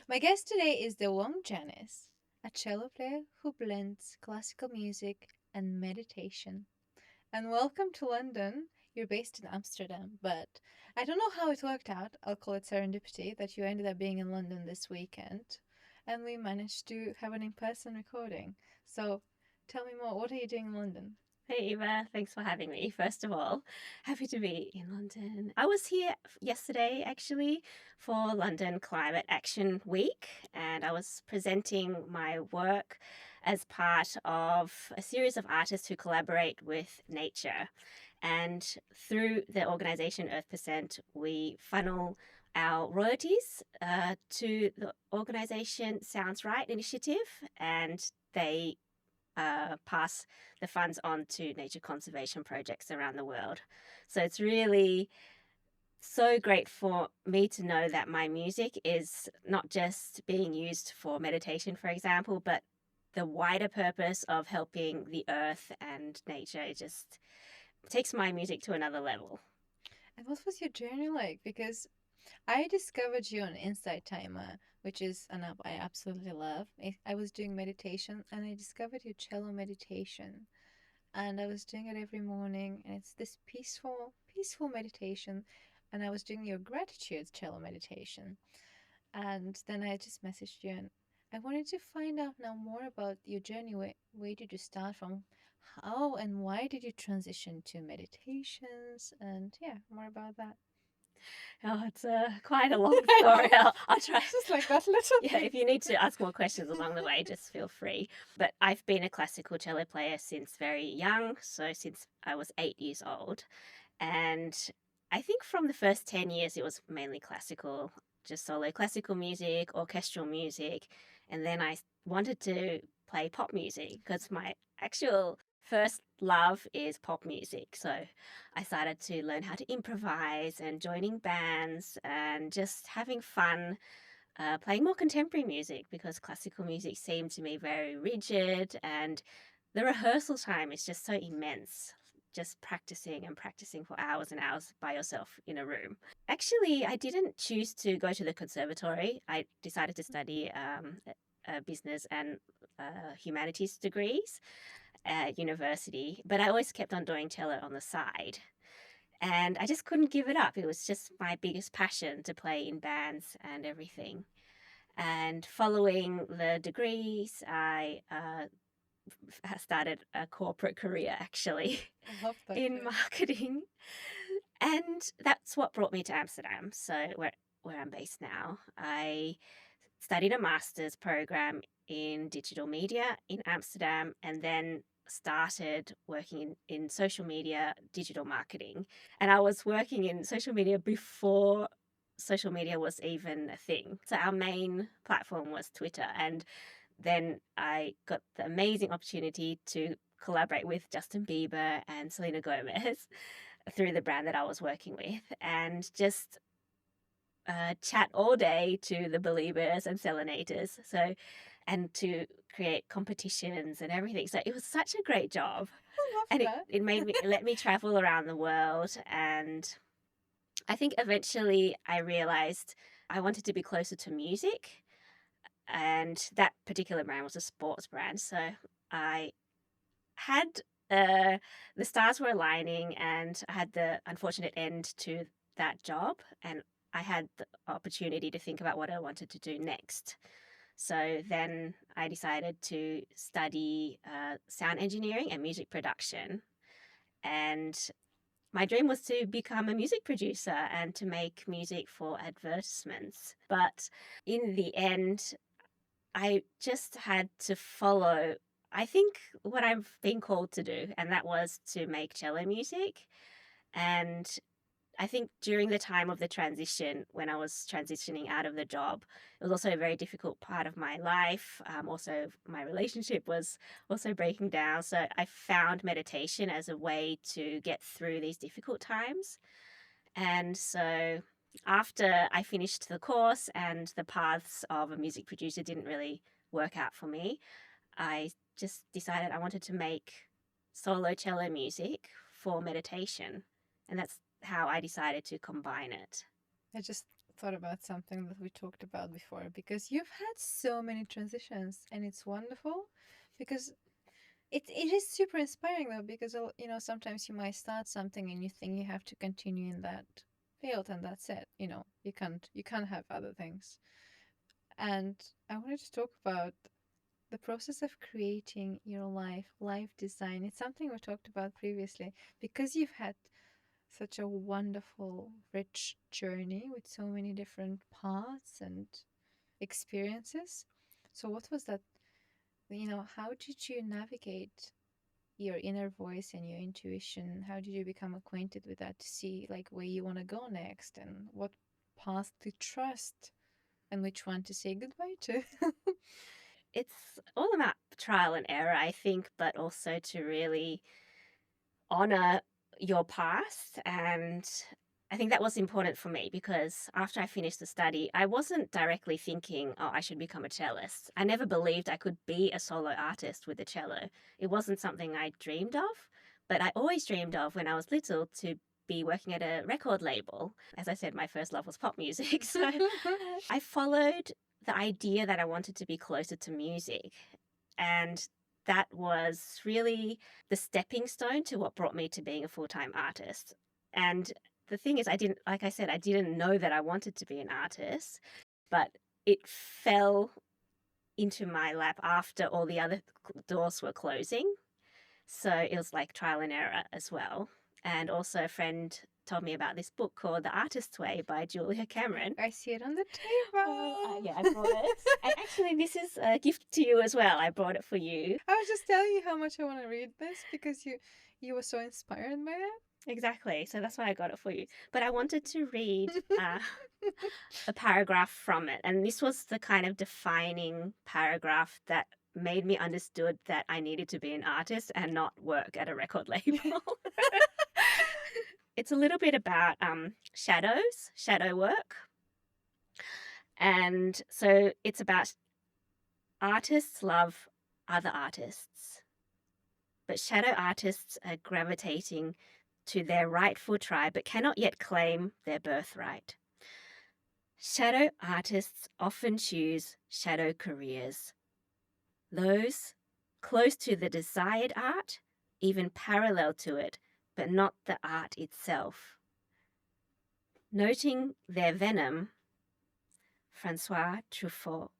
My guest today is the Wong Janice, a cello player who blends classical music and meditation. And welcome to London. You're based in Amsterdam, but I don't know how it worked out. I'll call it serendipity that you ended up being in London this weekend and we managed to have an in person recording. So tell me more. What are you doing in London? Hey Eva, thanks for having me. First of all, happy to be in London. I was here yesterday actually for London Climate Action Week, and I was presenting my work as part of a series of artists who collaborate with nature. And through the organization Earth%, we funnel our royalties to the organization Sounds Right Initiative, and they pass the funds on to nature conservation projects around the world. So it's really so great for me to know that my music is not just being used for meditation, for example, but the wider purpose of helping the earth and nature. It just takes my music to another level. And what was your journey like? Because I discovered you on Insight Timer, which is an app I absolutely love. I was doing meditation and I discovered your cello meditation. And I was doing it every morning, and it's this peaceful meditation. And I was doing your gratitude cello meditation. And then I just messaged you, and I wanted to find out now more about your journey. Where did you start from? How and why did you transition to meditations? And yeah, more about that. Oh, it's quite a long I story. know. I'll try. It's just like that little Yeah, thing. if you need to ask more questions along the way, just feel free. But I've been a classical cello player since very young, so since I was 8 years old. And I think from the first 10 years, it was mainly classical, just solo classical music, orchestral music. And then I wanted to play pop music because my actual first love is pop music. So I started to learn how to improvise and joining bands and just having fun playing more contemporary music because classical music seemed to me very rigid and the rehearsal time is just so immense. Just practicing and practicing for hours and hours by yourself in a room. Actually, I didn't choose to go to the conservatory. I decided to study business and humanities degrees at university, but I always kept on doing cello on the side. And I just couldn't give it up. It was just my biggest passion to play in bands and everything. And following the degrees, I started a corporate career actually I love that in too. marketing. And that's what brought me to Amsterdam. So, where I'm based now, I studied a master's program in digital media in Amsterdam and then started working in social media, digital marketing. And I was working in social media before social media was even a thing. So our main platform was Twitter. And then I got the amazing opportunity to collaborate with Justin Bieber and Selena Gomez through the brand that I was working with and just chat all day to the believers and selenators. So, and to create competitions and everything. So it was such a great job. I love And that. it made me, it let me travel around the world. And I think eventually I realized I wanted to be closer to music. And that particular brand was a sports brand. So I had the stars were aligning, and I had the unfortunate end to that job, and I had the opportunity to think about what I wanted to do next. So then I decided to study sound engineering and music production. And my dream was to become a music producer and to make music for advertisements. But in the end, I just had to follow, I think, what I've been called to do, and that was to make cello music. And I think during the time of the transition, when I was transitioning out of the job, it was also a very difficult part of my life. Also, my relationship was also breaking down. So I found meditation as a way to get through these difficult times. And so after I finished the course and the paths of a music producer didn't really work out for me, I just decided I wanted to make solo cello music for meditation. And that's how I decided to combine it. I just thought about something that we talked about before, because you've had so many transitions and it's wonderful, because it is super inspiring though, because sometimes you might start something and you think you have to continue in that field and that's it. You can't have other things. And I wanted to talk about the process of creating your life design. It's something we talked about previously, because you've had such a wonderful, rich journey with so many different paths and experiences. So, what was that? How did you navigate your inner voice and your intuition? How did you become acquainted with that to see like where you want to go next and what path to trust and which one to say goodbye to? It's all about trial and error, I think, but also to really honor your past. And I think that was important for me because after I finished the study, I wasn't directly thinking, oh, I should become a cellist. I never believed I could be a solo artist with the cello. It wasn't something I dreamed of, but I always dreamed of when I was little to be working at a record label. As I said, my first love was pop music. So I followed the idea that I wanted to be closer to music. And that was really the stepping stone to what brought me to being a full time artist. And the thing is, I didn't, like I said, I didn't know that I wanted to be an artist, but it fell into my lap after all the other doors were closing. So it was like trial and error as well. And also, a friend told me about this book called The Artist's Way by Julia Cameron. I see it on the table. Yeah, I brought it. And actually, this is a gift to you as well. I brought it for you. I was just telling you how much I want to read this because you were so inspired by it. Exactly. So that's why I got it for you. But I wanted to read a paragraph from it. And this was the kind of defining paragraph that made me understood that I needed to be an artist and not work at a record label. It's a little bit about shadows, shadow work. And so it's about artists love other artists, but shadow artists are gravitating to their rightful tribe but cannot yet claim their birthright. Shadow artists often choose shadow careers, those close to the desired art, even parallel to it, but not the art itself. Noting their venom, Francois Truffaut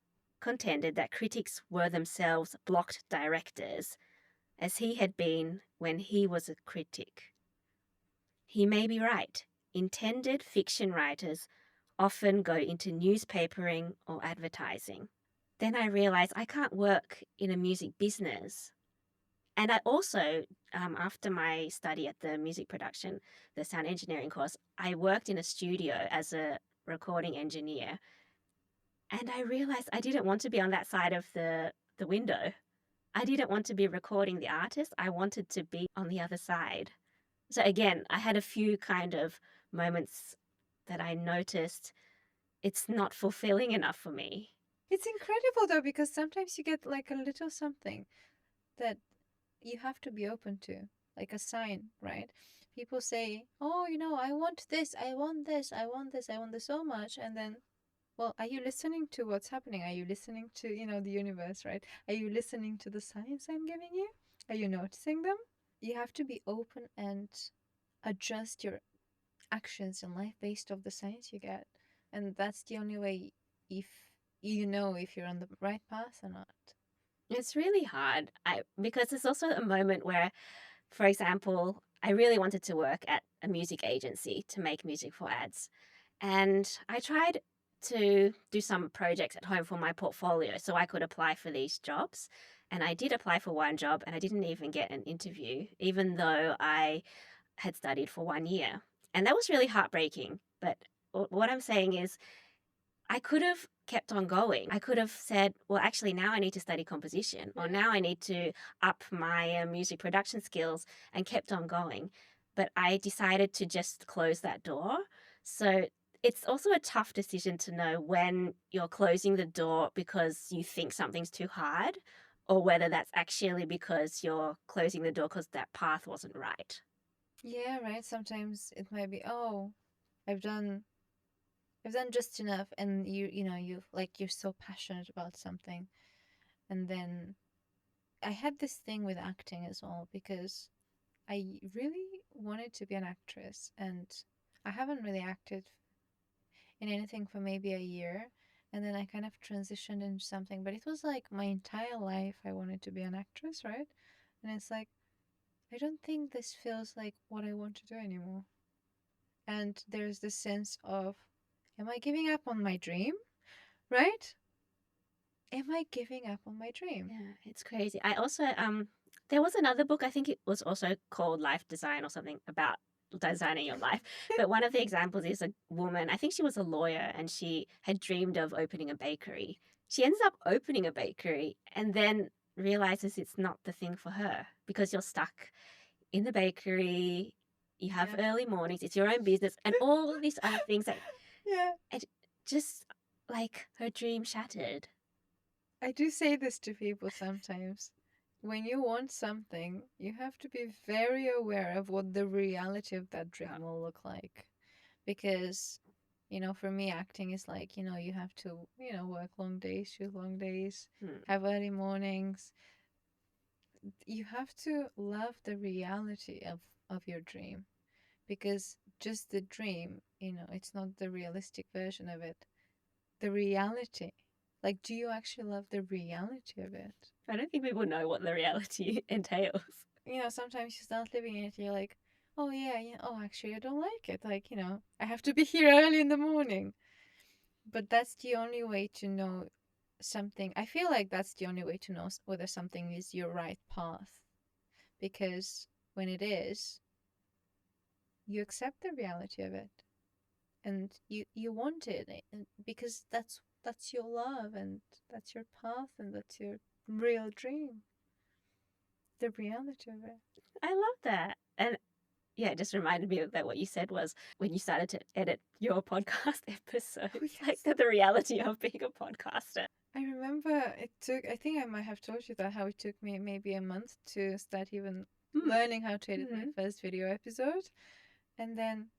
contended that critics were themselves blocked directors, as he had been when he was a critic. He may be right. Intended fiction writers often go into newspapering or advertising. Then I realized I can't work in a music business. And I also, after my study at the music production, the sound engineering course, I worked in a studio as a recording engineer. And I realized I didn't want to be on that side of the window. I didn't want to be recording the artist. I wanted to be on the other side. So again, I had a few kind of moments that I noticed it's not fulfilling enough for me. It's incredible though, because sometimes you get like a little something that you have to be open to, like a sign, right? People say, "Oh, I want this, I want this, I want this, I want this so much," and then, well, are you listening to what's happening? Are you listening to, the universe, right? Are you listening to the signs I'm giving you? Are you noticing them? You have to be open and adjust your actions in life based off the signs you get. And that's the only way if you know if you're on the right path or not. It's really hard because it's also a moment where, for example, I really wanted to work at a music agency to make music for ads. And I tried to do some projects at home for my portfolio so I could apply for these jobs. And I did apply for one job and I didn't even get an interview, even though I had studied for 1 year. And that was really heartbreaking. But what I'm saying is, I could have kept on going. I could have said, well, actually, now I need to study composition, or now I need to up my music production skills, and kept on going. But I decided to just close that door. So it's also a tough decision to know when you're closing the door because you think something's too hard, or whether that's actually because you're closing the door because that path wasn't right. Yeah, right. Sometimes it might be, oh, I've done I've done just enough, and you like you're so passionate about something, and then I had this thing with acting as well because I really wanted to be an actress, and I haven't really acted in anything for maybe a year, and then I kind of transitioned into something, but it was like my entire life I wanted to be an actress, right? And it's like I don't think this feels like what I want to do anymore. And there's this sense of, am I giving up on my dream? Right? Am I giving up on my dream? Yeah, it's crazy. I also there was another book, I think it was also called Life Design or something about designing your life. But one of the examples is a woman, I think she was a lawyer and she had dreamed of opening a bakery. She ends up opening a bakery and then realizes it's not the thing for her because you're stuck in the bakery, you have Yeah. early mornings, it's your own business and all of these other things that Yeah. it just like her dream shattered. I do say this to people sometimes. When you want something, you have to be very aware of what the reality of that Yeah. dream will look like. Because, for me, acting is like, you have to, work long days, shoot long days, Hmm. have early mornings. You have to love the reality of your dream. Because just the dream, it's not the realistic version of it. The reality. Like, do you actually love the reality of it? I don't think people know what the reality entails. Sometimes you start living in it, you're like, oh yeah, yeah, oh actually I don't like it. Like, I have to be here early in the morning. But that's the only way to know something. I feel like that's the only way to know whether something is your right path. Because when it is, you accept the reality of it. And you want it because that's your love, and that's your path, and that's your real dream, the reality of it. I love that. And yeah, it just reminded me of that what you said was when you started to edit your podcast Oh episodes, like yes. the reality of being a podcaster. I remember I think I might have told you that, how it took me maybe a month to start even Mm. learning how to edit my Mm. first video episode. And then,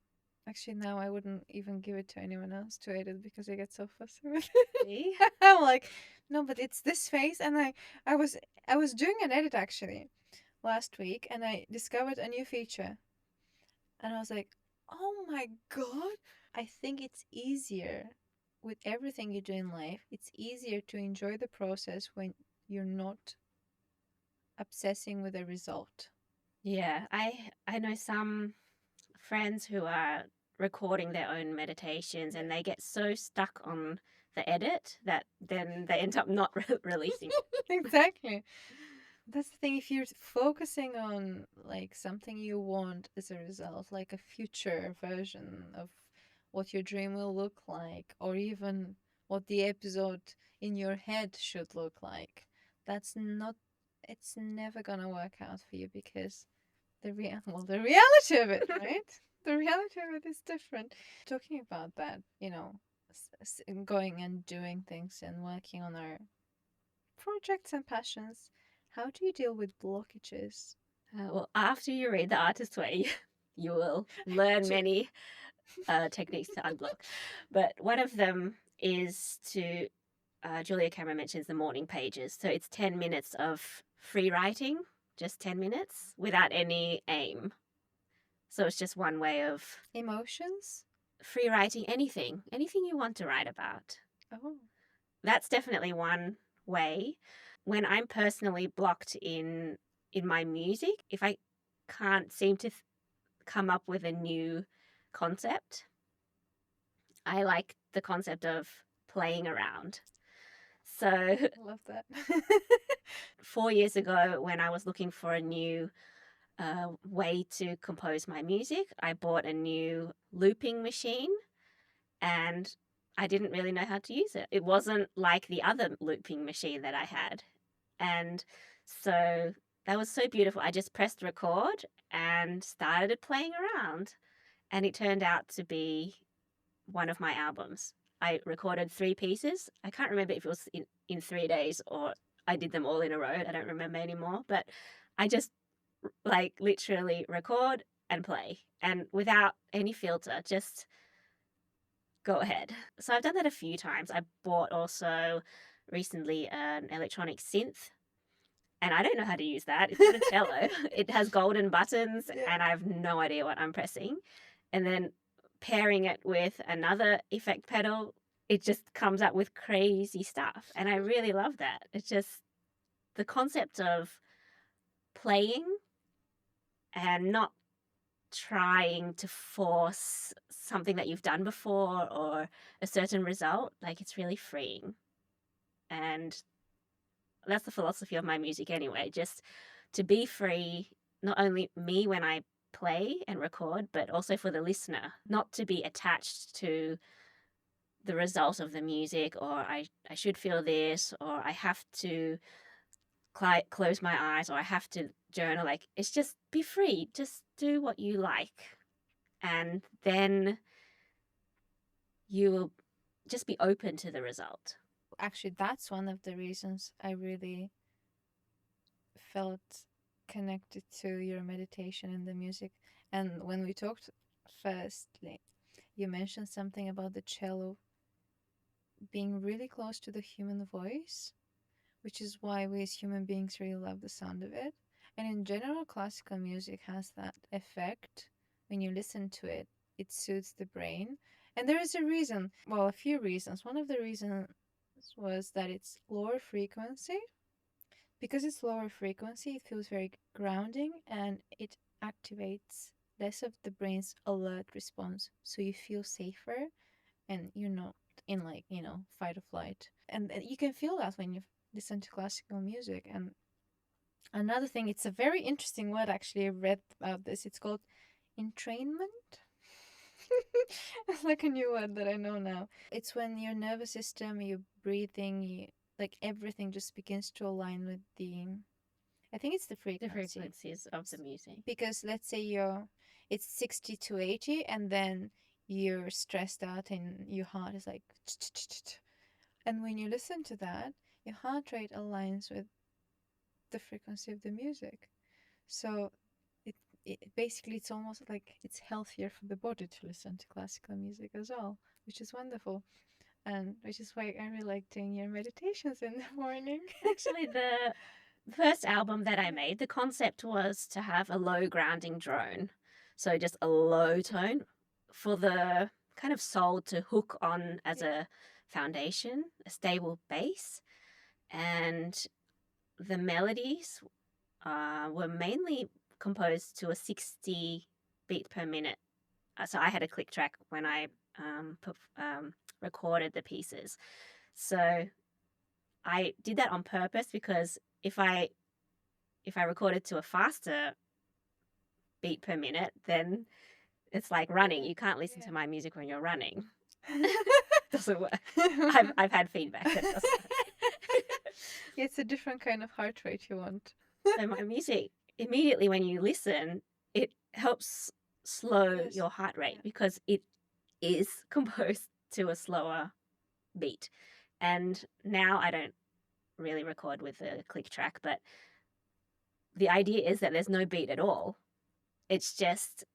actually, now I wouldn't even give it to anyone else to edit because I get so fussy with it. See? I'm like, no, but it's this face. And I was, I was doing an edit actually last week, and I discovered a new feature. And I was like, oh my God. I think it's easier with everything you do in life. It's easier to enjoy the process when you're not obsessing with the result. Yeah, I know some friends who are recording their own meditations and Yeah. they get so stuck on the edit that then they end up not releasing it. Exactly. That's the thing. If you're focusing on like something you want as a result, like a future version of what your dream will look like, or even what the episode in your head should look like, that's not, it's never gonna work out for you because the reality of it, right? The reality of it is different. Talking about that, going and doing things and working on our projects and passions, how do you deal with blockages? Well, after you read The Artist's Way, you will learn True. many techniques to unblock. But one of them is to, Julia Cameron mentions the morning pages. So it's 10 minutes of free writing, just 10 minutes without any aim. So it's just one way of Emotions? free writing anything you want to write about. Oh, That's definitely one way. When I'm personally blocked in my music, if I can't seem to come up with a new concept, I like the concept of playing around. So, I love that. 4 years ago, when I was looking for a new way to compose my music, I bought a new looping machine and I didn't really know how to use it. It wasn't like the other looping machine that I had. And so that was so beautiful. I just pressed record and started playing around. And it turned out to be one of my albums. I recorded 3 pieces. I can't remember if it was in 3 days or I did them all in a row. I don't remember anymore. But I just like literally record and play and without any filter, just go ahead. So I've done that a few times. I bought also recently an electronic synth, and I don't know how to use that. It's not a cello. It has golden buttons, Yeah. and I have no idea what I'm pressing. And then pairing it with another effect pedal, it just comes up with crazy stuff. And I really love that. It's just the concept of playing and not trying to force something that you've done before or a certain result. Like, it's really freeing. And that's the philosophy of my music anyway, just to be free, not only me when I play and record, but also for the listener, not to be attached to the result of the music, or I should feel this, or I have to close my eyes, or I have to journal. Like, it's just be free, just do what you like. And then you will just be open to the result. Actually, that's one of the reasons I really felt connected to your meditation and the music. And when we talked firstly, you mentioned something about the cello being really close to the human voice, which is why we as human beings really love the sound of it. And in general, classical music has that effect. When you listen to it, it soothes the brain. And there is a reason, well, a few reasons. One of the reasons was that it's lower frequency. Because it's lower frequency, it feels very grounding and it activates less of the brain's alert response. So you feel safer and you're not in, like, fight or flight. And you can feel that when you listen to classical music. And another thing, it's a very interesting word actually. I read about this. It's called entrainment. It's like a new word that I know now. It's when your nervous system, your breathing, like everything just begins to align with I think it's the The frequency. frequencies of the music. Because let's say it's 60 to 80 and then you're stressed out and your heart is like and when you listen to that, your heart rate aligns with the frequency of the music. So it, basically it's almost like it's healthier for the body to listen to classical music as well, which is wonderful. And which is why I really like doing your meditations in the morning. Actually, the first album that I made, the concept was to have a low grounding drone. So just a low tone for the kind of soul to hook on as a foundation, a stable base. And the melodies were mainly composed to a 60 beat per minute. So I had a click track when I recorded the pieces. So I did that on purpose because if I recorded to a faster beat per minute, then it's like running. You can't listen to my music when you're running. Doesn't work. I've had feedback that it doesn't work. It's a different kind of heart rate you want. So my music, immediately when you listen, it helps slow Yes. your heart rate because it is composed to a slower beat. And now I don't really record with a click track, but the idea is that there's no beat at all. It's just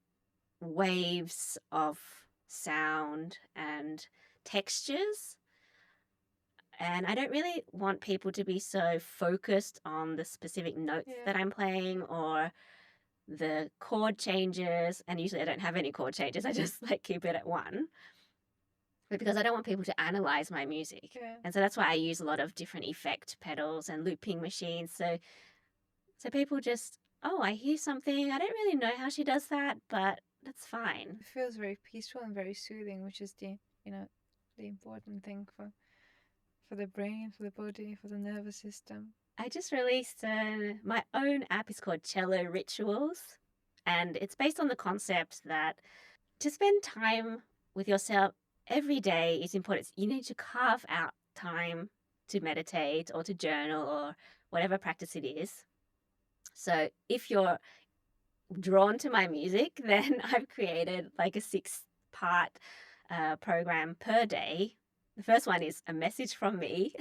waves of sound and textures. And I don't really want people to be so focused on the specific notes that I'm playing or the chord changes. And usually I don't have any chord changes. I just like keep it at one. But because I don't want people to analyze my music. Yeah. And so that's why I use a lot of different effect pedals and looping machines. So people just, oh, I hear something. I don't really know how she does that, but that's fine. It feels very peaceful and very soothing, which is the important thing for the brain, for the body, for the nervous system. I just released my own app. It's called Cello Rituals, and it's based on the concept that to spend time with yourself every day is important. You need to carve out time to meditate or to journal or whatever practice it is. So if you're drawn to my music, then I've created like a 6-part program per day. The first one is a message from me.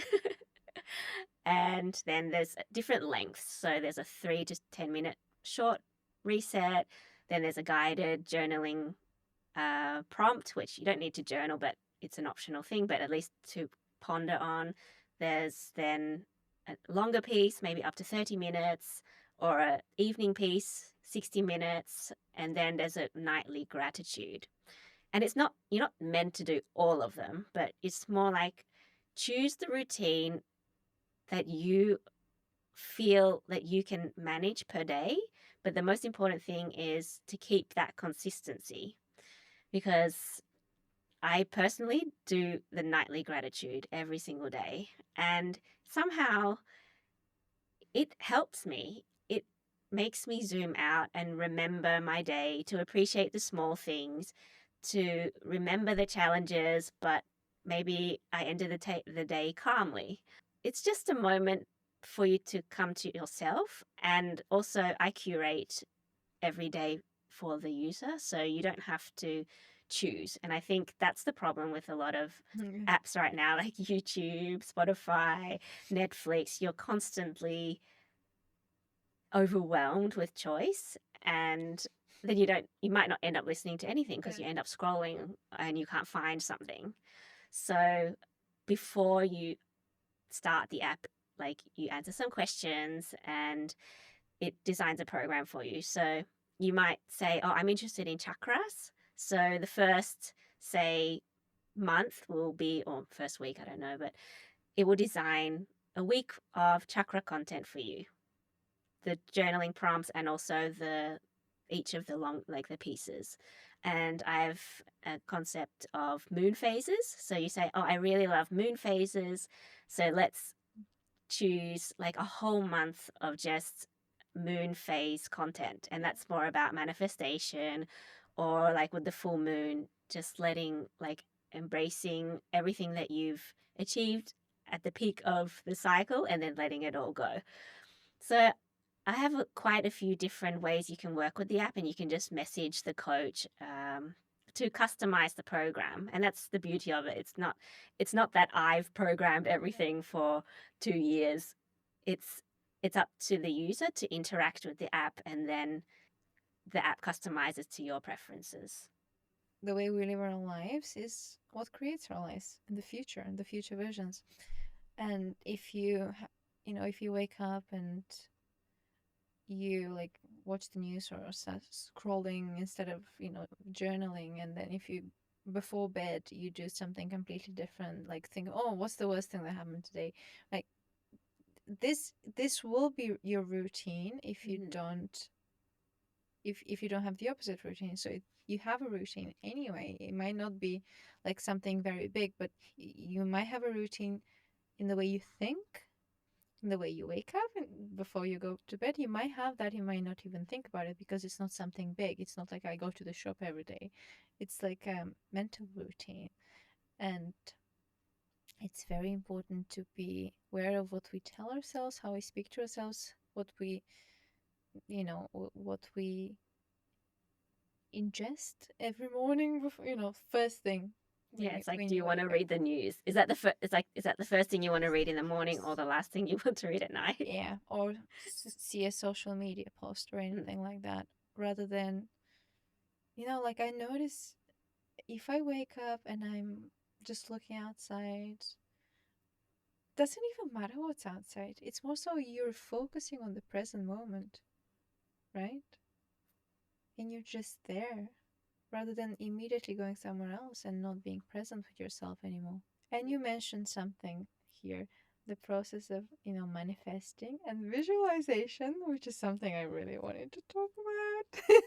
And then there's different lengths. So there's a 3 to 10 minute short reset. Then there's a guided journaling prompt, which you don't need to journal, but it's an optional thing, but at least to ponder on. There's then a longer piece, maybe up to 30 minutes, or an evening piece, 60 minutes, and then there's a nightly gratitude. And it's not, you're not meant to do all of them, but it's more like choose the routine that you feel that you can manage per day. But the most important thing is to keep that consistency, because I personally do the nightly gratitude every single day. And somehow it helps me. It makes me zoom out and remember my day, to appreciate the small things, to remember the challenges, but maybe I ended the day calmly. It's just a moment for you to come to yourself. And also, I curate every day for the user, so you don't have to choose. And I think that's the problem with a lot of apps right now, like YouTube, Spotify, Netflix. You're constantly overwhelmed with choice, and then you might not end up listening to anything because you end up scrolling and you can't find something. So before you start the app, like, you answer some questions and it designs a program for you. So you might say, oh, I'm interested in chakras. So the first, say, month will be, or first week, I don't know, but it will design a week of chakra content for you, the journaling prompts, and also the each of the long, like, the pieces. And I have a concept of moon phases. So you say, oh, I really love moon phases, so let's choose like a whole month of just moon phase content. And that's more about manifestation, or like with the full moon, just letting, like, embracing everything that you've achieved at the peak of the cycle and then letting it all go. So I have quite a few different ways you can work with the app, and you can just message the coach to customize the program. And that's the beauty of it. It's not that I've programmed everything for 2 years. It's it's up to the user to interact with the app, and then the app customizes to your preferences. The way we live our lives is what creates our lives in the future, and the future visions. And if you, if you wake up and you like watch the news or start scrolling instead of journaling, and then if you before bed you do something completely different, like think, oh, what's the worst thing that happened today, like this will be your routine if you Mm-hmm. don't if you don't have the opposite routine. So you have a routine anyway. It might not be like something very big, but you might have a routine in the way you think, in the way you wake up and before you go to bed. You might have that, you might not even think about it because it's not something big. It's not like I go to the shop every day. It's like a mental routine. And it's very important to be aware of what we tell ourselves, how we speak to ourselves, what we what we ingest every morning before, first thing when Yeah, you it's like, when do you you want wake to up. read the news? Is that the first thing you want to read in the morning, or the last thing you want to read at night? Yeah, or see a social media post or Mm. anything like that, rather than, like I notice if I wake up and I'm just looking outside, doesn't even matter what's outside. It's more so you're focusing on the present moment, right? And you're just there rather than immediately going somewhere else and not being present with yourself anymore. And you mentioned something here, the process of, manifesting and visualization, which is something I really wanted to talk about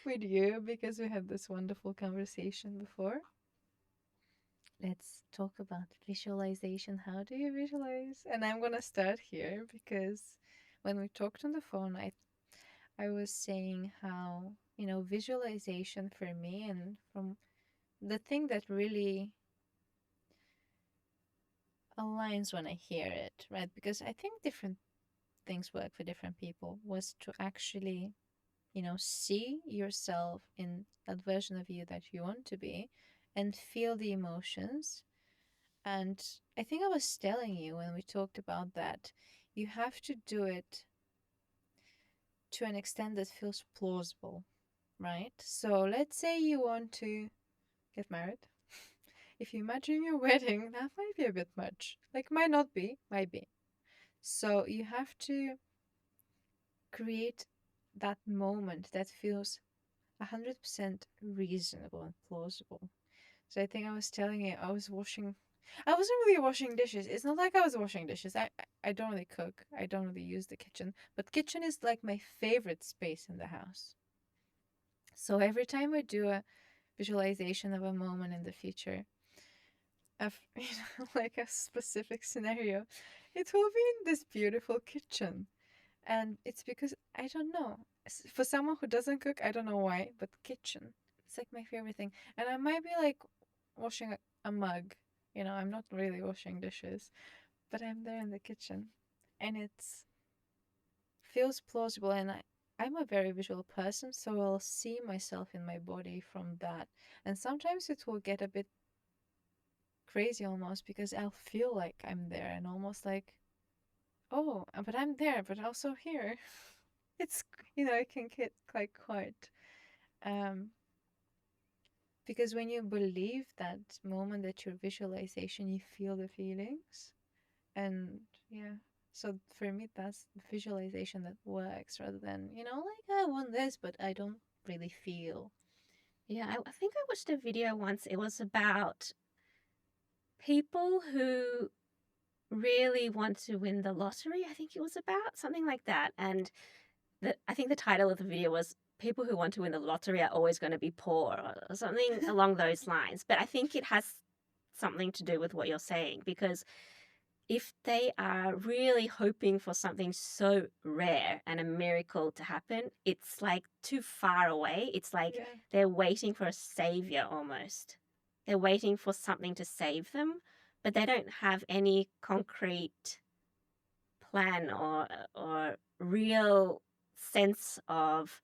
with you because we had this wonderful conversation before. Let's talk about visualization. How do you visualize? And I'm gonna start here because when we talked on the phone, I was saying how, visualization for me, and from the thing that really aligns when I hear it, right? Because I think different things work for different people, was to actually, see yourself in that version of you that you want to be and feel the emotions. And I think I was telling you when we talked about that, you have to do it to an extent that feels plausible, right? So let's say you want to get married. if you imagine your wedding, that might be a bit much. Like, might not be, might be. So you have to create that moment that feels 100% reasonable and plausible. So I think I was telling you, I wasn't really washing dishes. It's not like I was washing dishes. I don't really cook. I don't really use the kitchen. But kitchen is like my favorite space in the house. So every time I do a visualization of a moment in the future, of like a specific scenario, it will be in this beautiful kitchen. And it's because I don't know. For someone who doesn't cook, I don't know why, but kitchen, it's like my favorite thing. And I might be like washing a mug. I'm not really washing dishes, but I'm there in the kitchen, and it's feels plausible. And I'm a very visual person, so I'll see myself in my body from that. And sometimes it will get a bit crazy almost because I'll feel like I'm there and almost like, oh, but I'm there, but also here. It's, it can get like quite, um, because when you believe that moment that your visualization, you feel the feelings. And yeah, so for me, that's visualization that works rather than, like I want this, but I don't really feel. Yeah, I think I watched a video once. It was about people who really want to win the lottery. I think it was about something like that. And I think the title of the video was "People who want to win the lottery are always going to be poor" or something along those lines. But I think it has something to do with what you're saying, because if they are really hoping for something so rare and a miracle to happen, it's like too far away. It's like Yeah. they're waiting for a savior almost. They're waiting for something to save them, but they don't have any concrete plan or real sense of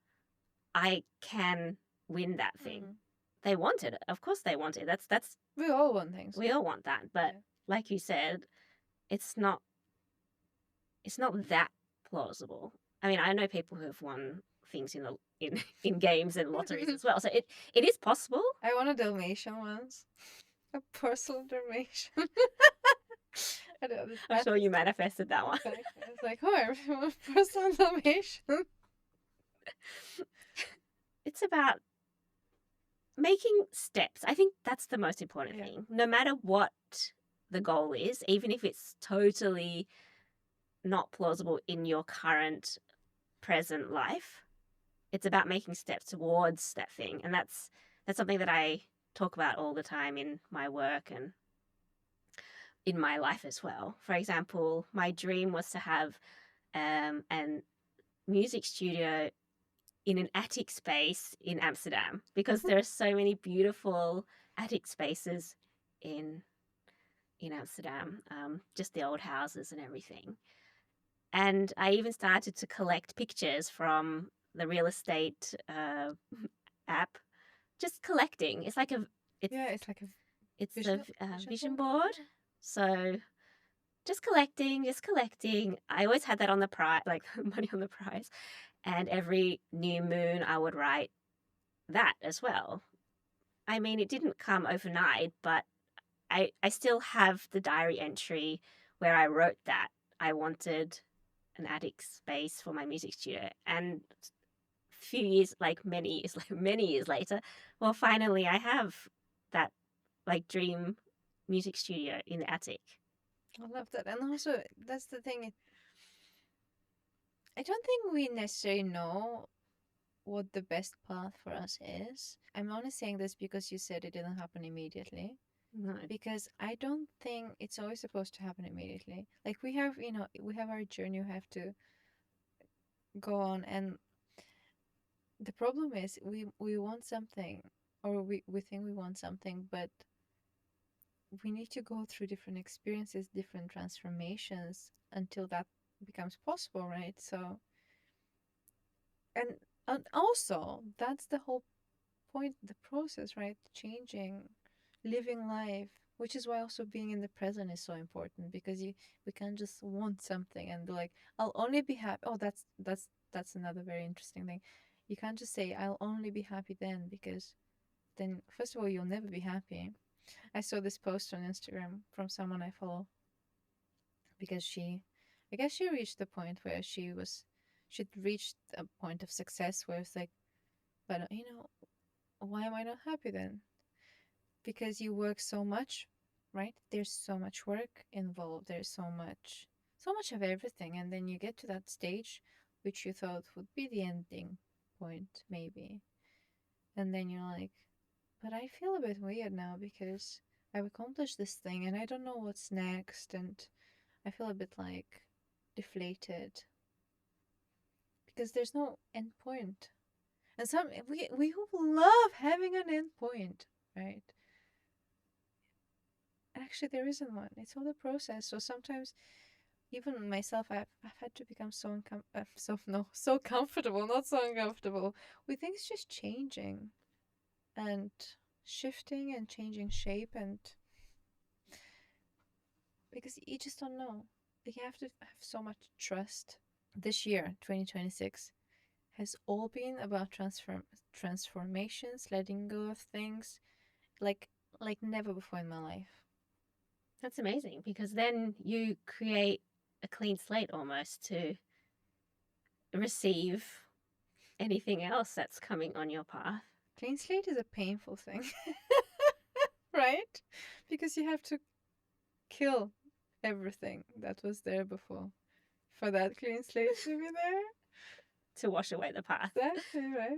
I can win that thing. Mm. They want it. Of course they want it. That's We all want things. we all want that, but Yeah. like you said, it's not it's not that plausible. I mean, I know people who have won things in games and lotteries as well. So it is possible. I want a Dalmatian once. A porcelain Dalmatian. I know I'm that sure is you manifested that one. exactly. It's like, oh, I really want a porcelain Dalmatian. It's about making steps. I think that's the most important Yeah. thing. No matter what the goal is, even if it's totally not plausible in your current present life, it's about making steps towards that thing. And that's something that I talk about all the time in my work and in my life as well. For example, my dream was to have an music studio in an attic space in Amsterdam, because there are so many beautiful attic spaces in in Amsterdam, just the old houses and everything. And I even started to collect pictures from the real estate app, just collecting. It's like a it's Yeah, it's like a it's a vision vision vision board. board. So just collecting, just collecting. I always had that on the prize, like money on the prize. And every new moon, I would write that as well. I mean, it didn't come overnight, but I still have the diary entry where I wrote that I wanted an attic space for my music studio. And a few years, like many years, like many years later, well, finally I have that like dream music studio in the attic. I love that. And also, that's the thing. I don't think we necessarily know what the best path for us is. I'm only saying this because you said it didn't happen immediately. No. Because I don't think it's always supposed to happen immediately. Like we have our journey we have to go on, and the problem is we want something, or we think we want something, but we need to go through different experiences, different transformations until that becomes possible, right? So, and also that's the whole point, the process, right? Changing, living life, which is why also being in the present is so important, because we can't just want something and be like, I'll only be happy. Oh, that's another very interesting thing. You can't just say I'll only be happy then, because then first of all you'll never be happy, I saw this post on Instagram from someone I follow because I guess she reached the point where she'd reached a point of success where it's like, but why am I not happy then? Because you work so much, right? There's so much work involved. There's so much of everything. And then you get to that stage, which you thought would be the ending point, maybe. And then you're like, but I feel a bit weird now because I've accomplished this thing and I don't know what's next. And I feel a bit like deflated because there's no end point. And we love having an end point, right? Actually, there isn't one. It's all the process. So sometimes, even myself, I've had to become so comfortable, not so uncomfortable, with things just changing and shifting and changing shape, and because you just don't know. Like you have to have so much trust. This year, 2026, has all been about transformations, letting go of things, like never before in my life. That's amazing because then you create a clean slate almost to receive anything else that's coming on your path. Clean slate is a painful thing, right? Because you have to kill everything that was there before for that clean slate to be there. To wash away the past. Exactly, right?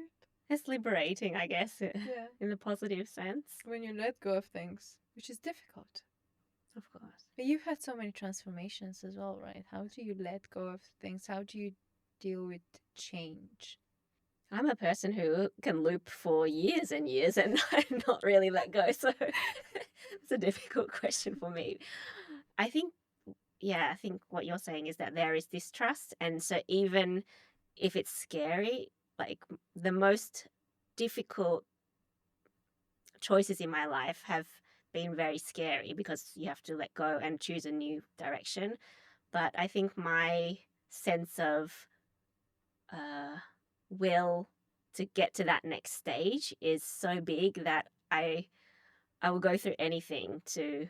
It's liberating, I guess, Yeah. in the positive sense. When you let go of things, which is difficult. Of course. But you've had so many transformations as well, right? How do you let go of things? How do you deal with change? I'm a person who can loop for years and years and not really let go. So it's a difficult question for me. I think, yeah, I think what you're saying is that there is distrust. And so even if it's scary, like the most difficult choices in my life have been very scary because you have to let go and choose a new direction. But I think my sense of uh, will to get to that next stage is so big that I will go through anything to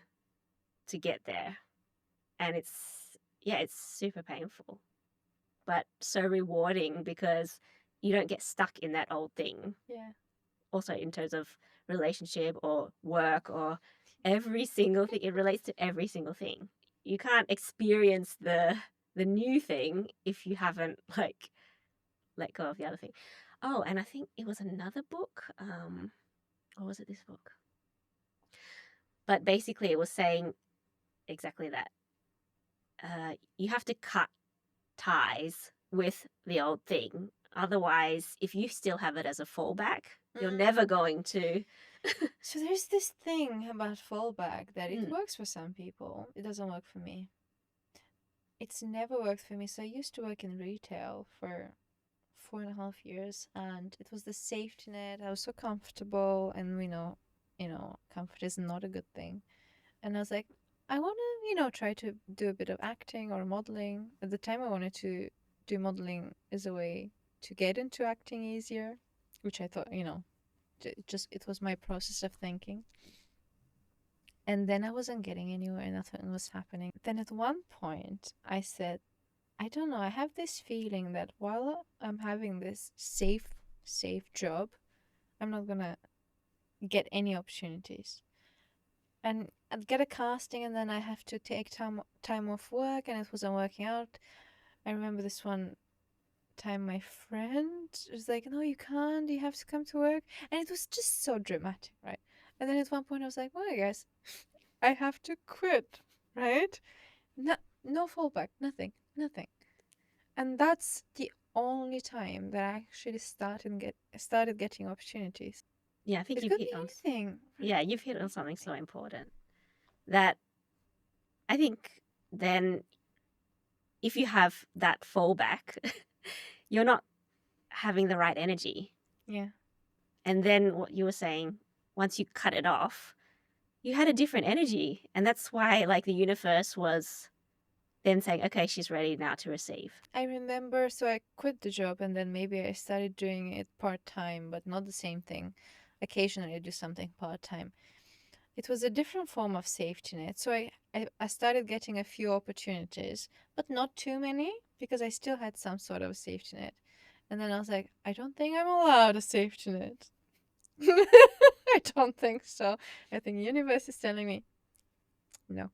get there. And it's super painful, but so rewarding because you don't get stuck in that old thing. Yeah. Also in terms of relationship or work or every single thing, it relates to every single thing. You can't experience the new thing if you haven't like let go of the other thing. Oh, and I think it was another book. Or was it this book? But basically, it was saying exactly that. You have to cut ties with the old thing. Otherwise, if you still have it as a fallback, you're never going to. So there's this thing about fallback that it Mm. works for some people. It doesn't work for me. It's never worked for me. So I used to work in retail for 4.5 years, and it was the safety net. I was so comfortable, and comfort is not a good thing. And I was like, I want to, try to do a bit of acting or modeling. At the time, I wanted to do modeling as a way to get into acting easier, which I thought, just it was my process of thinking. And then I wasn't getting anywhere, nothing was happening. Then at one point, I said, I don't know, I have this feeling that while I'm having this safe job, I'm not gonna get any opportunities. And I'd get a casting, and then I have to take time off work, and it wasn't working out. I remember this one time my friend was like, "No, you can't. You have to come to work," and it was just so dramatic, right? And then at one point I was like, "Well, I guess I have to quit," right? No, no fallback, nothing. And that's the only time that I actually started getting opportunities. Yeah, I think It you've could hit be on. anything. Yeah, you've hit on something so important that I think then if you have that fallback, you're not having the right energy. Yeah. And then what you were saying, once you cut it off, you had a different energy. And that's why, like, the universe was then saying, okay, she's ready now to receive. I remember, so I quit the job and then maybe I started doing it part time, but not the same thing. Occasionally I do something part time. it was a different form of safety net. So I started getting a few opportunities, but not too many because I still had some sort of safety net. And then I was like, I don't think I'm allowed a safety net. I don't think so. I think universe is telling me no.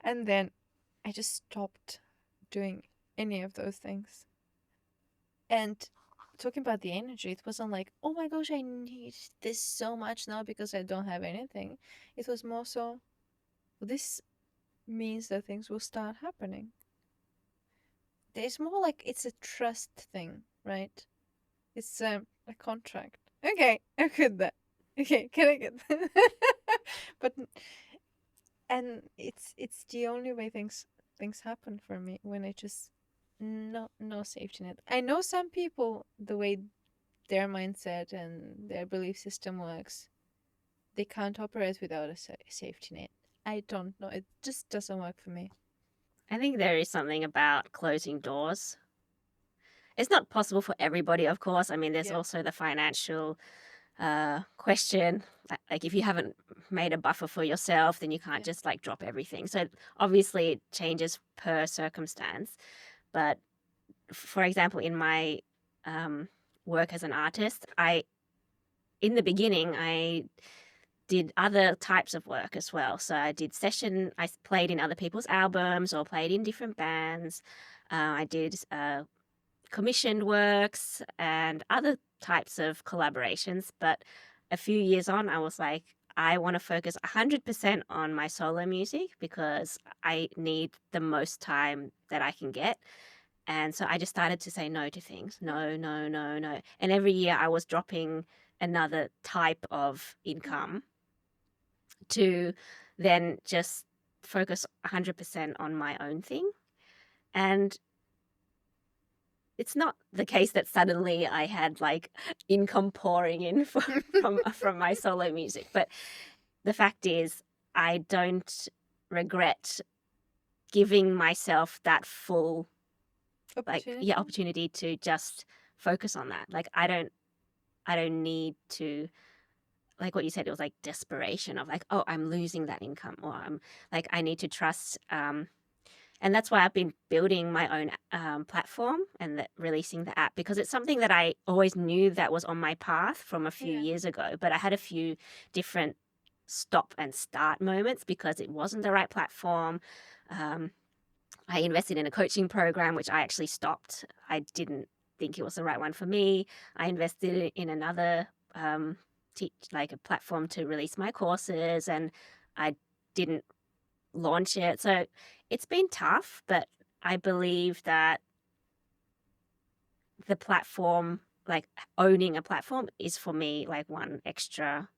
And then I just stopped doing any of those things. And talking about the energy, it wasn't like, oh my gosh, I need this so much now because I don't have anything. It was more so, this means that things will start happening. There's more like it's a trust thing, right? It's a contract. Okay, I get that. Okay, can I get that? But and it's the only way things happen for me when I just no safety net. I know some people the way their mindset and their belief system works, they can't operate without a safety net. I don't know. It just doesn't work for me. I think there is something about closing doors. It's not possible for everybody, of course. I mean, there's Yeah. also the financial question. Like, if you haven't made a buffer for yourself, then you can't Yeah. just like drop everything. So, obviously, it changes per circumstance. But for example, in my um, work as an artist, in the beginning, I did other types of work as well. So I played in other people's albums or played in different bands. I did commissioned works and other types of collaborations. But a few years on, I was like, I want to focus 100% on my solo music because I need the most time that I can get. And so I just started to say no to things. Mm, No, no, no, no. And every year I was dropping another type of mm, income to then just focus 100% on my own thing. And it's not the case that suddenly I had like income pouring in from my solo music, but the fact is I don't regret giving myself that full Opportunity. opportunity to just focus on that. Like I don't need to, like what you said, it was like desperation of like, oh, I'm losing that income, or I'm like, I need to trust. And that's why I've been building my own platform and releasing the app, because it's something that I always knew that was on my path from a few Yeah. years ago. But I had a few different stop and start moments because it wasn't the right platform. Um, I invested in a coaching program, which I actually stopped. I didn't think it was the right one for me. I invested in another like a platform to release my courses, and I didn't launch it. So it's been tough, but I believe that the platform, like owning a platform, is for me like one extra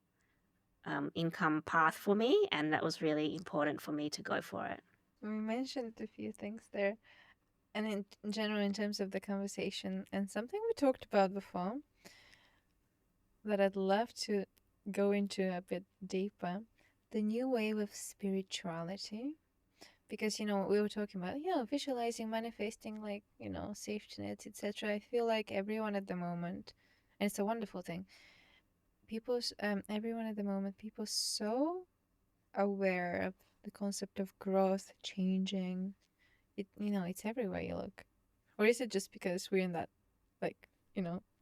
income path for me, and that was really important for me to go for it. We mentioned a few things there, and in general, in terms of the conversation, and something we talked about before that I'd love to go into a bit deeper, the new wave of spirituality. Because, we were talking about, visualizing, manifesting, like, safety nets, etc. I feel like everyone at the moment, and it's a wonderful thing, everyone at the moment, people so aware of the concept of growth, changing. It's everywhere you look. Or is it just because we're in that, like,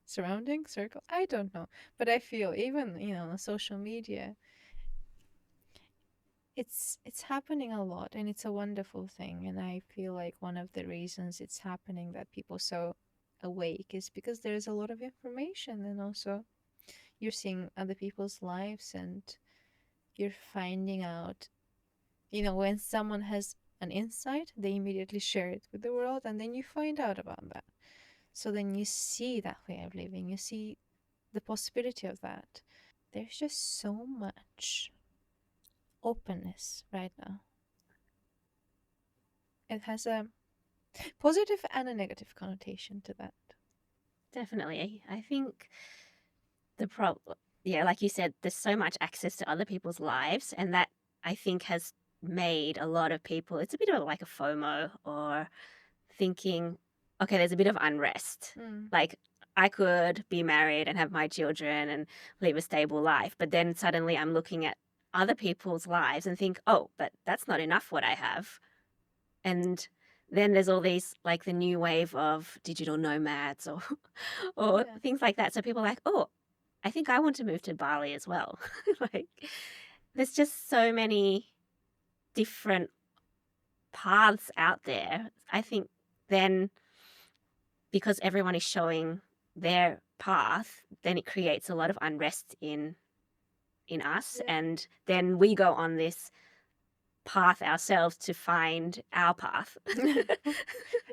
surrounding circle? I don't know. But I feel even, on social media, it's happening a lot, and it's a wonderful thing. And I feel like one of the reasons it's happening, that people so awake, is because there's a lot of information, and also you're seeing other people's lives, and you're finding out, when someone has an insight, they immediately share it with the world, and then you find out about that. So then you see that way of living, you see the possibility of that. There's just so much openness right now. It has a positive and a negative connotation to that. Definitely. I think the problem, yeah, like you said, there's so much access to other people's lives, and that I think has made a lot of people, it's a bit of like a FOMO, or thinking, okay, there's a bit of unrest. Mm. Like, I could be married and have my children and live a stable life, but then suddenly I'm looking at other people's lives and think, oh, but that's not enough what I have. And then there's all these like the new wave of digital nomads or or Yeah. things like that. So people are like, oh, I think I want to move to Bali as well. Like there's just so many different paths out there. I think then because everyone is showing their path, then it creates a lot of unrest in us, Yeah. and then we go on this path ourselves to find our path.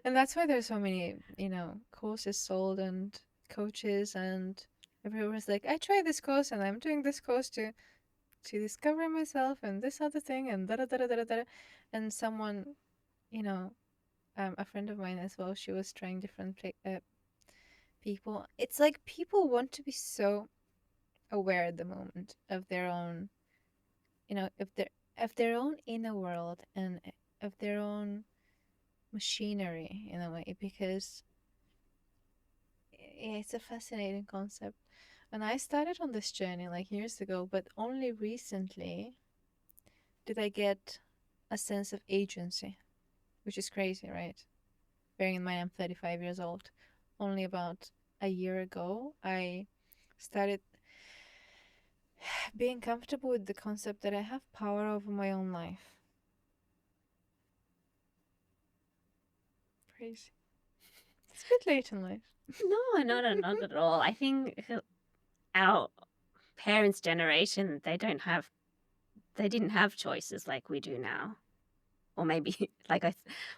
And that's why there's so many, courses sold and coaches and everyone's like, I tried this course and I'm doing this course to discover myself and this other thing and da da da da da da. And someone, you know, a friend of mine as well, she was trying different people. It's like people want to be so aware at the moment of their own, of their own inner world and of their own machinery in a way because it's a fascinating concept. And I started on this journey like years ago, but only recently did I get a sense of agency, which is crazy, right? Bearing in mind I'm 35 years old. Only about a year ago, I started being comfortable with the concept that I have power over my own life. Crazy. It's a bit late in life. No, not at all. I think our parents' generation, they didn't have choices like we do now. Or maybe, like I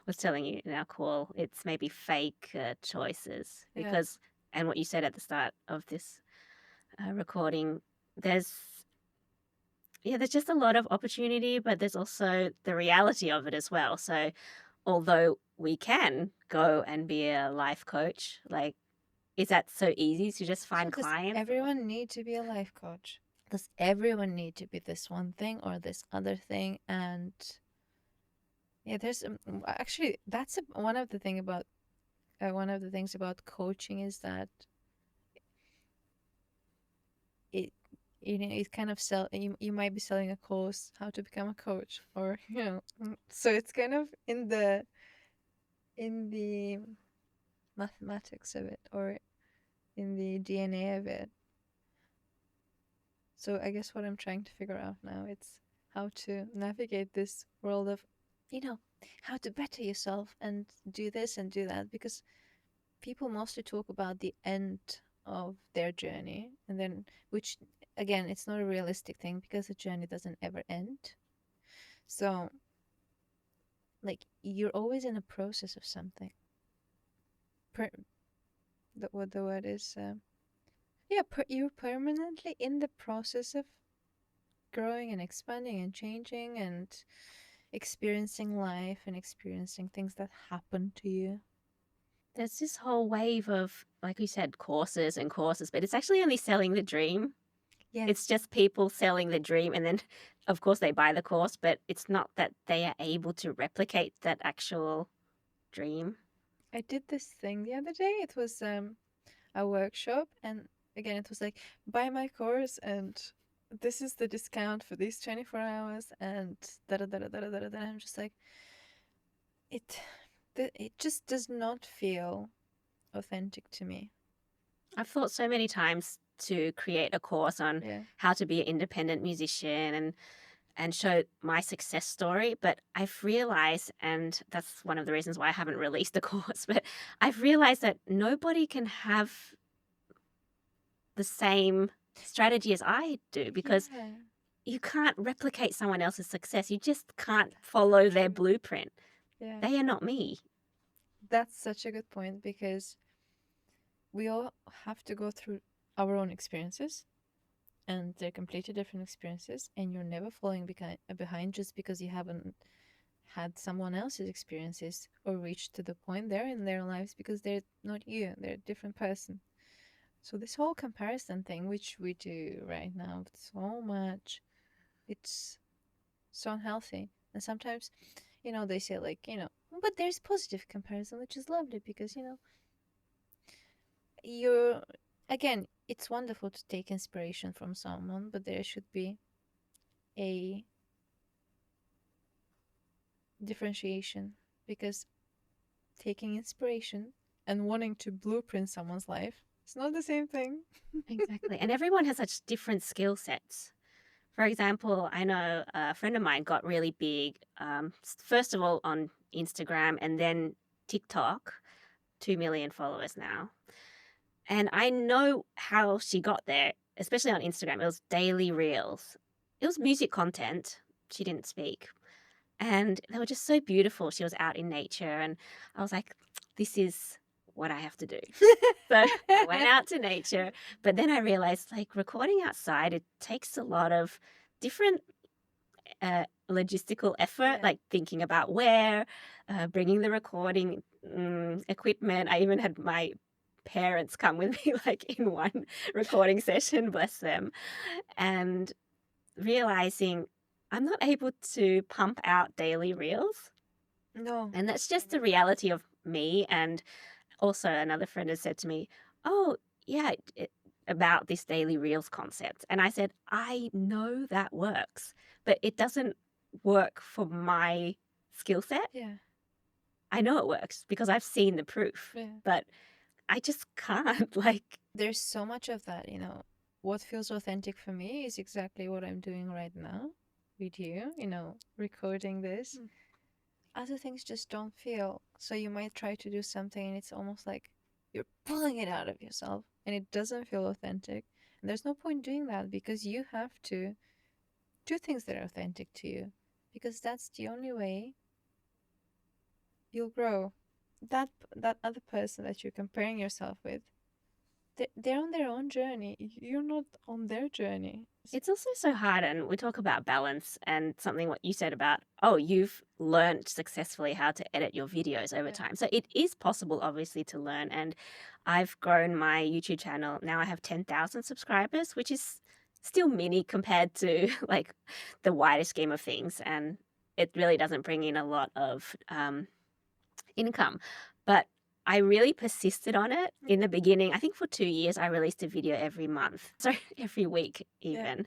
was telling you in our call, it's maybe fake choices Yeah. because, and what you said at the start of this recording, there's yeah, there's just a lot of opportunity, but there's also the reality of it as well. So, although we can go and be a life coach, like, is that so easy to just So find does clients? Or everyone need to be a life coach? Does everyone need to be this one thing or this other thing? And yeah, there's actually that's one of the things about coaching is that it it kind of you might be selling a course how to become a coach or so it's kind of in the mathematics of it or in the DNA of it. So I guess what I'm trying to figure out now it's how to navigate this world of you know how to better yourself and do this and do that because people mostly talk about the end of their journey and then which again it's not a realistic thing because the journey doesn't ever end. So like you're always in a process of something. What the word is yeah, you're permanently in the process of growing and expanding and changing and experiencing life and experiencing things that happen to you. there's this whole wave of, like we said, courses and courses, but it's actually only selling the dream. Yeah, It's just people selling the dream, and then, of course, they buy the course, but it's not that they are able to replicate that actual dream. I did this thing the other day. It was a workshop, and again, it was like buy my course, and this is the discount for these 24 hours, and da da da da da da da. I'm just like, it, it just does not feel authentic to me. I've thought so many times to create a course on Yeah, how to be an independent musician and show my success story, but I've realized, and that's one of the reasons why I haven't released the course, but I've realized that nobody can have the same strategy as I do because yeah, you can't replicate someone else's success. You just can't follow their true. blueprint. Yeah, They are not me. that's such a good point because we all have to go through our own experiences and they're completely different experiences and you're never falling behind just because you haven't had someone else's experiences or reached to the point they're in their lives because they're not you, they're a different person. So this whole comparison thing which we do right now so much, it's so unhealthy. And sometimes they say like but there's positive comparison which is lovely because you're again it's wonderful to take inspiration from someone but there should be a differentiation, because taking inspiration and wanting to blueprint someone's life, it's not the same thing. Exactly. And everyone has such different skill sets. For example, I know a friend of mine got really big, first of all on Instagram and then TikTok, 2 million followers now. And I know how she got there, especially on Instagram. It was daily reels, it was music content. She didn't speak. And they were just so beautiful. She was out in nature. And I was like, this is what I have to do. So I went out to nature, but then I realized like recording outside, it takes a lot of different logistical effort, Yeah. like thinking about where, bringing the recording equipment. I even had my parents come with me, like in one recording session, bless them, and realizing I'm not able to pump out daily reels. No. And that's just the reality of me. And also, another friend has said to me, "Oh, yeah, about this daily reels concept." And I said, "I know that works, but it doesn't work for my skill set. Yeah. I know it works because I've seen the proof, Yeah. but I just can't." Like, There's so much of that, What feels authentic for me is exactly what I'm doing right now with you, recording this. Other things just don't feel. So you might try to do something and it's almost like you're pulling it out of yourself and it doesn't feel authentic. And there's no point doing that, because you have to do things that are authentic to you, because that's the only way you'll grow. That other person that you're comparing yourself with, they're on their own journey. You're not on their journey. it's also so hard. And we talk about balance and something what you said about, oh, you've learned successfully how to edit your videos over Yeah. time. So it is possible, obviously, to learn. And I've grown my YouTube channel. Now I have 10,000 subscribers, which is still mini compared to like the wider scheme of things. And it really doesn't bring in a lot of income. But I really persisted on it in the beginning. I think for 2 years, I released a video every month, sorry, every week, Yeah. even.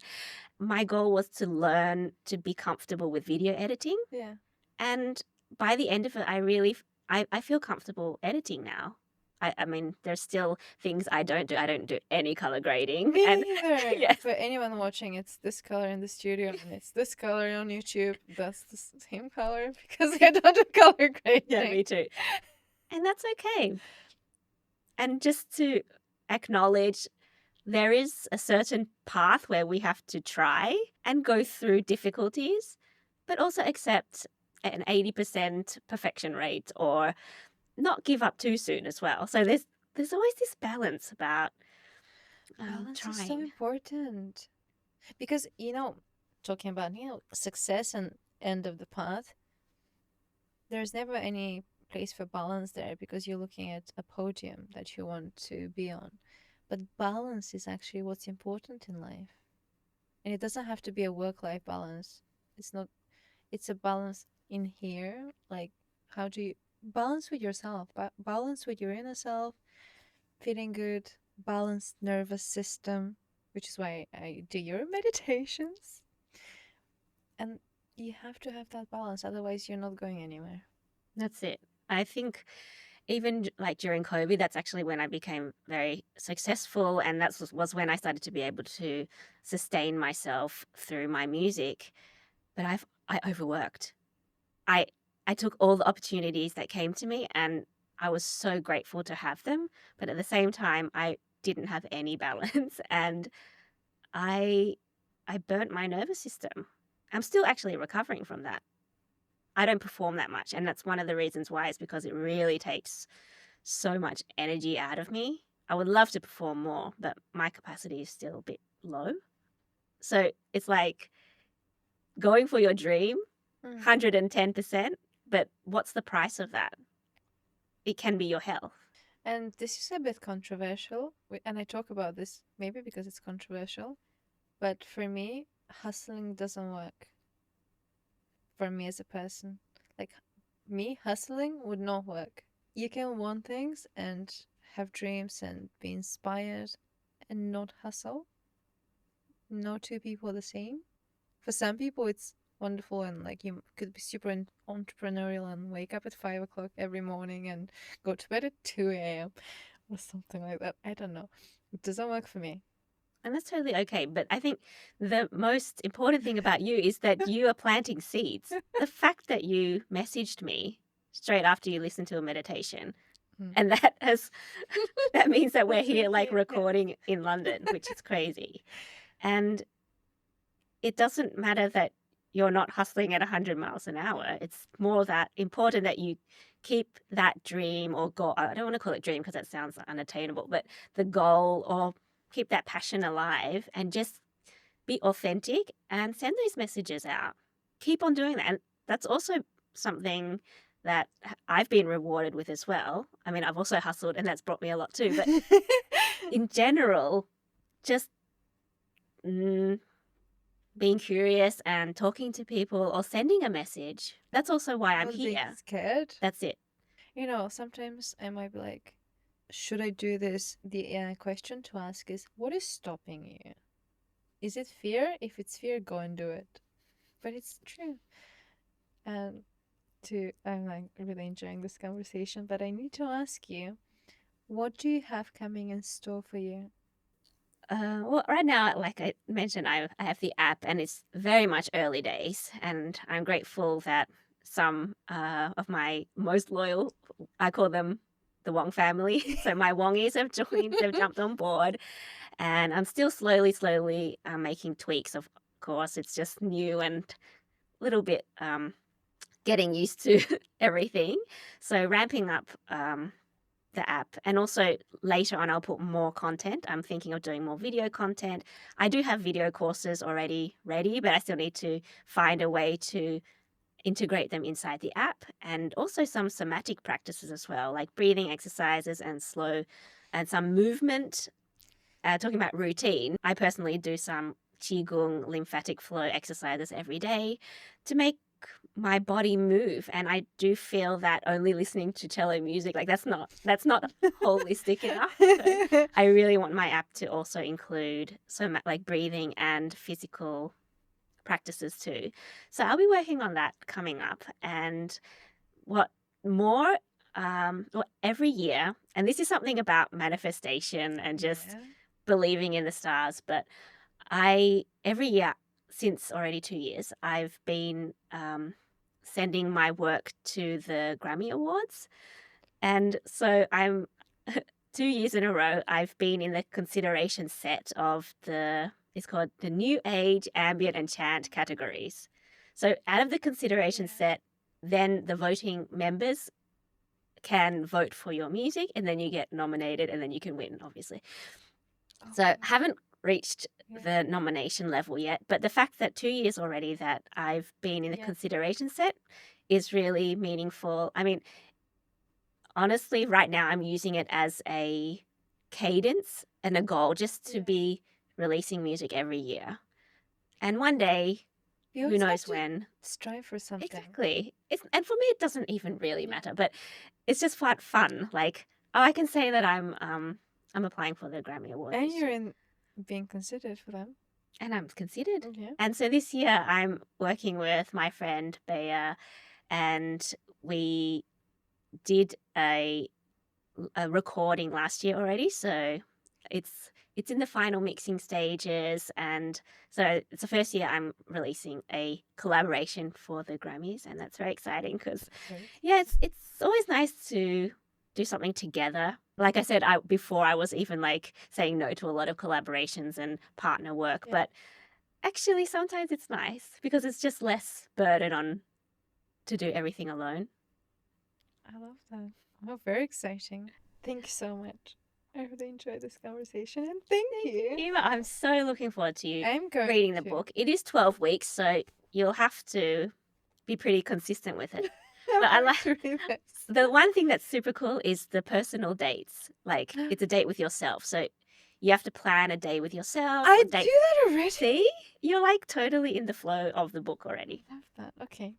My goal was to learn to be comfortable with video editing. Yeah. And by the end of it, I feel comfortable editing now. I mean, there's still things I don't do. I don't do any color grading. Me And neither. yes, For anyone watching, it's this color in the studio and it's this color on YouTube. That's the same color because I don't do color grading. yeah, me too. And that's okay. And just to acknowledge there is a certain path where we have to try and go through difficulties, but also accept an 80% perfection rate or not give up too soon as well. So there's always this balance about Balance is so trying. important because, talking about, success and end of the path, there's never any place for balance there because you're looking at a podium that you want to be on. But balance is actually what's important in life. And it doesn't have to be a work-life balance. It's not, it's a balance in here. Like, how do you balance with yourself, balance with your inner self, feeling good, balanced nervous system, which is why I do your meditations. And you have to have that balance, otherwise, you're not going anywhere. That's it. I think even like during COVID, that's actually when I became very successful. And was when I started to be able to sustain myself through my music. But I overworked. I I took all the opportunities that came to me and I was so grateful to have them, but at the same time I didn't have any balance and I I burnt my nervous system. I'm still actually recovering from that. I don't perform that much and that's one of the reasons why is because it really takes so much energy out of me. I would love to perform more, but my capacity is still a bit low. So it's like going for your dream, 110%, but what's the price of that? It can be your health. And this is a bit controversial, and I talk about this maybe because it's controversial, but for me, hustling doesn't work for me as a person. Like, me hustling would not work. You can want things and have dreams and be inspired and not hustle. No two people are the same. For some people, it's wonderful and like you could be super entrepreneurial and wake up at 5 o'clock every morning and go to bed at 2 a.m. or something like that. I don't know. It doesn't work for me. And that's totally okay. But I think the most important thing about you is that you are planting seeds. The fact that you messaged me straight after you listened to a meditation, Mm. and that means that we're That's so here like cute, yeah. recording in London, which is crazy. And it doesn't matter that you're not hustling at 100 miles an hour. It's more that important that you keep that dream or goal. I don't want to call it dream because that sounds unattainable, but the goal, or keep that passion alive and just be authentic and send these messages out. Keep on doing that. And that's also something that I've been rewarded with as well. I mean, I've also hustled and that's brought me a lot too. But in general, just being curious and talking to people or sending a message. That's also why I'm Not being here. scared. That's it. You know, sometimes I might be like, should I do this? The question to ask is, what is stopping you? Is it fear? If it's fear, go and do it. But it's true. And I'm like really enjoying this conversation, but I need to ask you, what do you have coming in store for you? Well, right now, like I mentioned, I have the app and it's very much early days. And I'm grateful that some of my most loyal, I call them the Wong family. So my Wongies have joined, they've jumped on board. And I'm still slowly making tweaks, of course. It's just new and a little bit getting used to everything. So ramping up the app, and also later on I'll put more content. I'm thinking of doing more video content. I do have video courses already ready, but I still need to find a way to integrate them inside the app, and also some somatic practices as well, like breathing exercises and some movement. Talking about routine, I personally do some qigong lymphatic flow exercises every day to make my body move. And I do feel that only listening to cello music, like that's not holistic enough. So I really want my app to also include like breathing and physical practices too. So I'll be working on that coming up. And what more, well, every year, and this is something about manifestation and just Yeah. believing in the stars, but every year since already 2 years, I've been sending my work to the Grammy Awards. And so I'm 2 years in a row, I've been in the consideration set of it's called the New Age, Ambient, and Chant categories. So out of the consideration Yeah. set, then the voting members can vote for your music, and then you get nominated, and then you can win, obviously. So Oh, haven't reached yeah. the nomination level yet, but the fact that 2 years already that I've been in the Yeah. consideration set is really meaningful. I mean, honestly, right now I'm using it as a cadence and a goal just to Yeah. be releasing music every year. And one day, You who always have knows to when? strive for something. Exactly. And for me, it doesn't even really Yeah. matter, but it's just fun. Like, oh, I can say that I'm applying for the Grammy Award And this you're year. in being considered for them. And I'm considered. Yeah. And so this year I'm working with my friend Bea, and we did a recording last year already. So it's in the final mixing stages, and so it's the first year I'm releasing a collaboration for the Grammys, and that's very exciting because Great. yeah, it's always nice to do something together. Like I said, before I was even like saying no to a lot of collaborations and partner work, Yeah. but actually sometimes it's nice because it's just less burden on to do everything alone. I love that. Oh, very exciting. Thank you so much. I really enjoyed this conversation and thank Thank you. you, Eva. I'm so looking forward to you I'm going reading the to. book. It is 12 weeks, so you'll have to be pretty consistent with it. I'm But I going like to read this. the one thing that's super cool is the personal dates. Like it's a date with yourself. So you have to plan a day with yourself. I Or do date. that already. See, you're like totally in the flow of the book already. I love that. Okay.